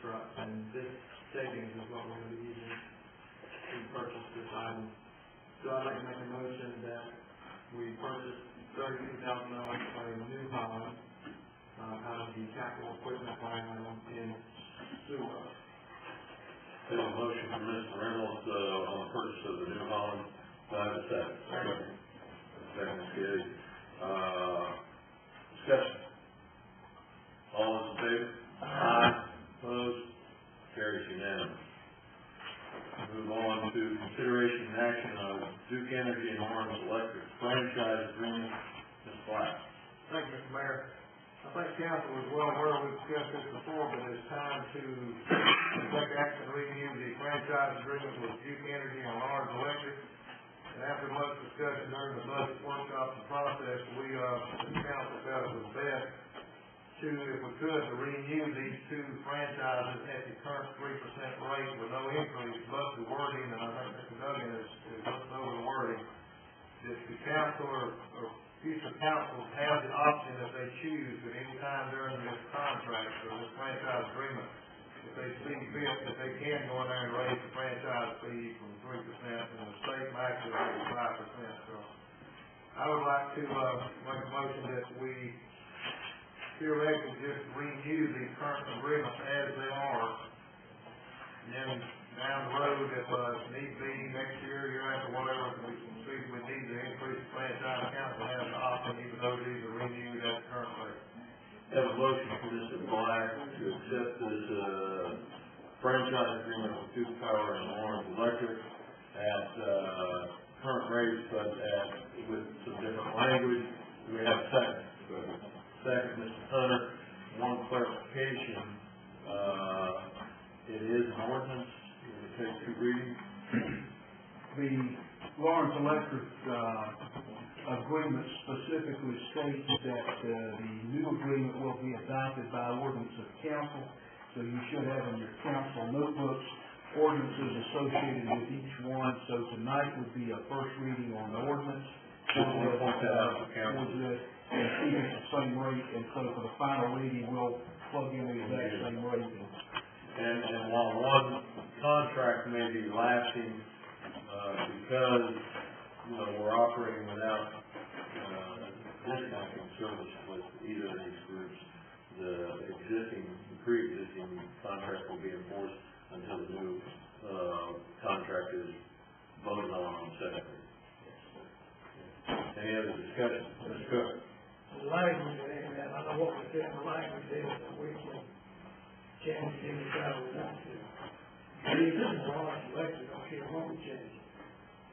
trucks, and this savings is what we're going to be using to purchase this item. So I'd like to make a motion that we purchase $32,000 for a New Holland out of the capital equipment line item in sewer. There's a motion from Mr. Reynolds on the purchase of the New Holland. Do I have a second? Second, Skiddy. Discussion. All those in favor? Aye. Opposed? Carries unanimous. Move on to consideration and action of Duke Energy and Orange Electric franchise agreement. Ms. Black. Thank you, Mr. Mayor. I think council is well aware we've discussed this before, but it's time to take action and renew the franchise agreement with Duke Energy and Orange Electric. And after much discussion during the budget workshop and process, we, the council felt it was best to, if we could, to renew these two franchises at the current 3% rate with no increase, but the wording, and I think Mr. Duggan is looking over the wording, that the council or future councils have the option, if they choose, at any time during this contract or this franchise agreement, if they see fit, that they can go in there and raise the franchise fee from 3% and the state maximum is 5%. So I would like to make a motion that we theoretically just renew the current agreements as they are, and then down the road, if need be, next year, year after, whatever, we can see if we need to increase the franchise count, we'll have the option, even though these are renewed at the current rate. I have a motion for Mr. Black to accept this franchise agreement with Duke Power and Orange Electric at current rates, but with some different language. Do we have a second? Second, Mr. Hunter. One clarification. It is an ordinance. It will take two readings. The Orange Electric agreement specifically states that the new agreement will be adopted by ordinance of council. So you should have in your council notebooks ordinances associated with each one. So tonight would be a first reading on the ordinance. We'll point that out to council. And keep it the same rate, and so for the final reading, we'll plug in the exact same rate. And while one contract may be lasting because we're operating without discounting service with either of these groups, the pre-existing contract will be enforced until the new contract is voted on second reading. Any other discussion? Mr. Cook. The language in that, I know what we said, the language is that we can change it any time we want to. Even the Orange Electric, don't care what we change it.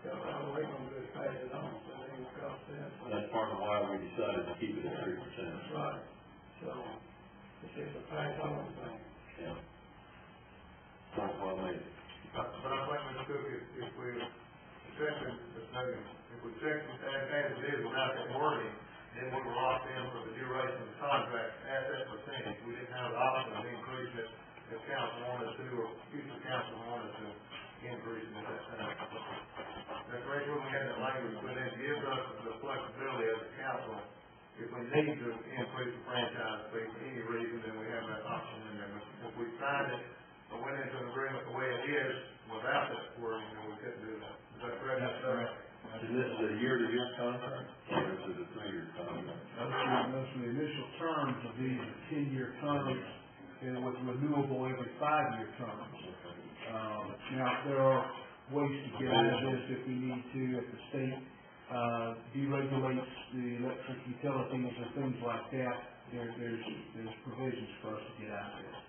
So all we're going to do is pass it on, so it ain't cost them. That's part of why we decided to keep it at 3%. That's right. So it's just a pass on thing. Yeah. Point well made. But I think, Mr. Cook, if we accept it, if we accept it as it is without that wording, then we were locked in for the duration of the contract at that percentage. We didn't have the option to increase it if council wanted to, or future council wanted to increase it at that time. That's right, when we had that language, but it gives us the flexibility as a council. If we need to increase the franchise fee for any reason, then we have that option in there. But if we signed it or went into an agreement the way it is without that wording, then we couldn't do that. Is that correct? That's correct. Is this a year-to-year contract, or is it a 3-year contract? Those are the initial terms of these are 10-year terms, and with renewable every 5-year terms. Now, there are ways to get out of this if we need to, if the state deregulates the electric utilities or things like that. There's provisions for us to get out of this.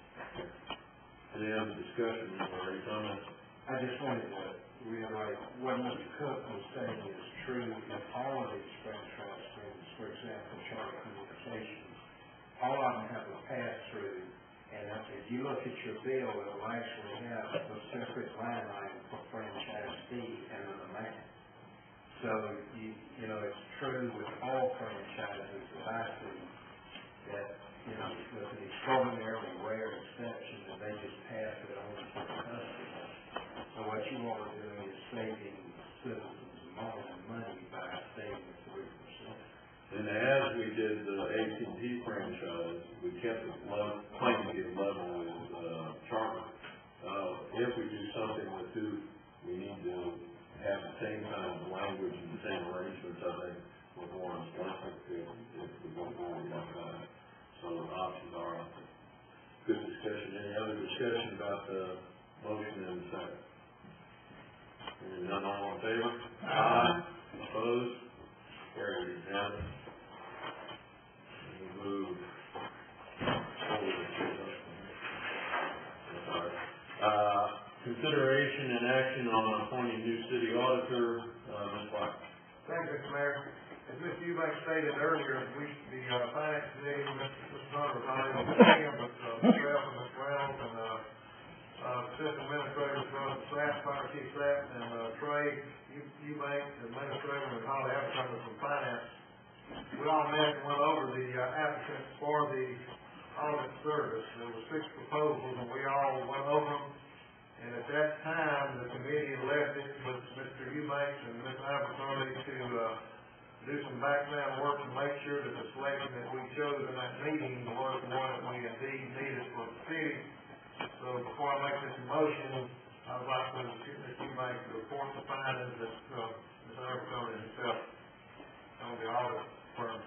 Any other discussion or any comments? I just wanted to reiterate what Mr. Cook was saying is true in all of these franchise agreements. For example, charter communications, all of them have a pass-through, and if you look at your bill, it will actually have a separate line item for franchise fee and an amount. So, it's true with all franchises that I see that, with an extraordinarily rare exception that they just pass it on to the customer. So what you are doing is saving citizens more money by saving 3%. And as we did the AT&T franchise, we kept it claimed to be level with if we do something with who, we need to have the same kind of language and the same arrangements, I think, with Warren's Blanket, if we go forward like that. So the options are, good discussion. Any other discussion about the motion and the second? Hearing none, all in favor? Aye. Opposed? Carried unanimous. We move forward. Sorry. Consideration and action on appointing new city auditor, Ms. White. Thank you, Mr. Mayor. As Mr. Eubanks stated earlier, the finance committee, Mr. Hunter was not able to attend, but myself and Mr. Reynolds and assistant administrators, Fire Chief Sapp, and Trey Eubanks, administrator, and Holly Abercrombie from finance, we all met and went over the applicants for the audit service. There were 6 proposals, and we all went over them. And at that time, the committee left it with Mr. Eubanks and Ms. Abercrombie to do some background work to make sure that the selection that we chose in that meeting was the one that we indeed needed for the city. So before I make this motion, I would like to get Mr. Eubanks to report the findings that Ms. Abercrombie himself on the audit firm.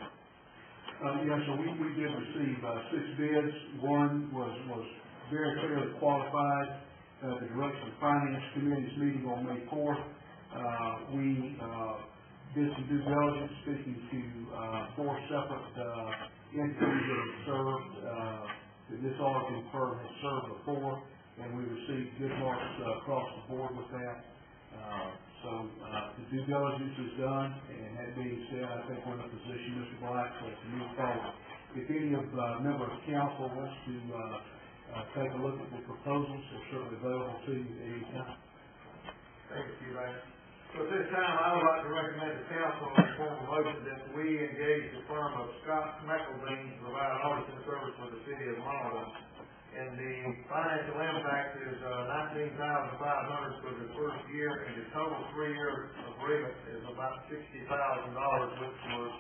So we did receive 6 bids. One was very clearly qualified. The Direction of Finance Committee's meeting on May 4th. We did some due diligence, speaking to 4 separate entities that have served, that this auditing firm has served before, and we received good marks across the board with that. So the due diligence is done, and that being said, I think we're in a position, Mr. Black, to move forward. If any of member of council wants to take a look at the proposals, they're certainly available to you at any time. Thank you, Lance. So at this time, I would like to recommend the council in the form of motion that we engage the firm of Scott Mauldin to provide auditing service for the city of Mauldin. And the financial impact is $19,500 for the first year, and the total 3-year agreement is about $60,000, which was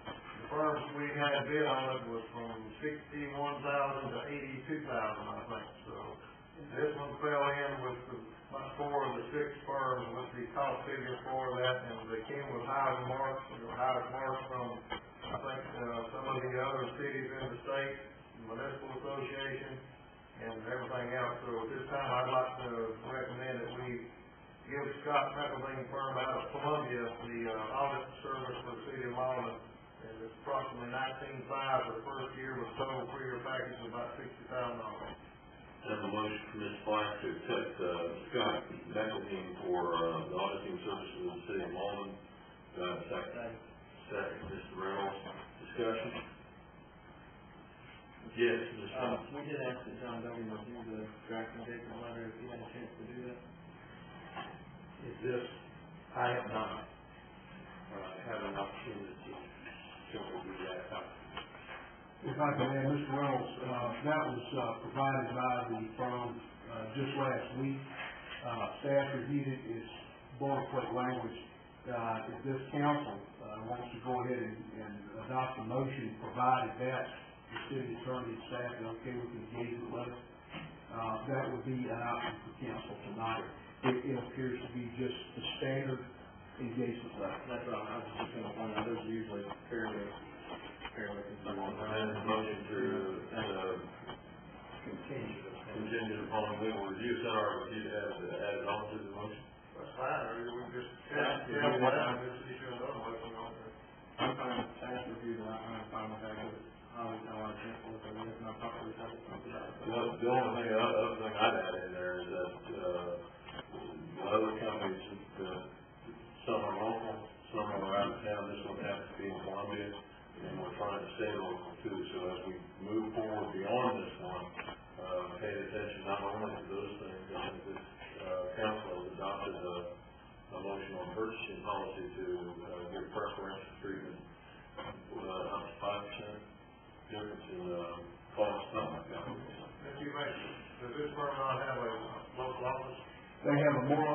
the firms we had bid on it was from $61,000 to $82,000, I think. So this one fell in with about 4 of the 6 firms with the cost figure for that, and they came with highest marks from I think some of the other cities in the state, municipal association, and everything else. So at this time, I'd like to recommend that we give Scott Mauldin firm out of Columbia the audit service for the city of Mauldin. And it's approximately $19,500 for the first year, with a total 3-year package of about $60,000. Have a motion from Ms. Black to accept Scott Mauldin for the auditing services of the city of Mauldin. Do I have a second? Second, Mr. Reynolds. Discussion? Yes, Mr. Reynolds. We did ask that John Duggan review the draft engagement letter, if he had a chance to do that. Is this, I have not had an opportunity to do that. If I can add, Mr. Reynolds, that was provided by the firm just last week. Staff reviewed it. It's boilerplate language. If this council wants to go ahead and adopt a motion, provided that the city attorney and staff is okay with the engagement letter, that would be an option for council tonight. It appears to be just the standard engagement letter. That's right. I was just going to point out, those are usually fairly conservative. And a motion to contingent upon legal review. Is that all right with you to add it on to the motion? That's fine, or we can just have one out, just issue another motion on there. I'm fine with staff review, and I'm fine with that, because I always know our chance to look at it, and I'll probably have something about it. The only other thing I'd add in there is that the other companies, some are local, some are out of town. This one happens to be in Columbia, and we're trying to stay local too. So as we move forward beyond this one, pay attention not only to those things. I think this council has adopted a motion on purchasing policy to give preferential treatment up to 5% difference in cost, something like that. If you make, does this firm not have a local office? They have a more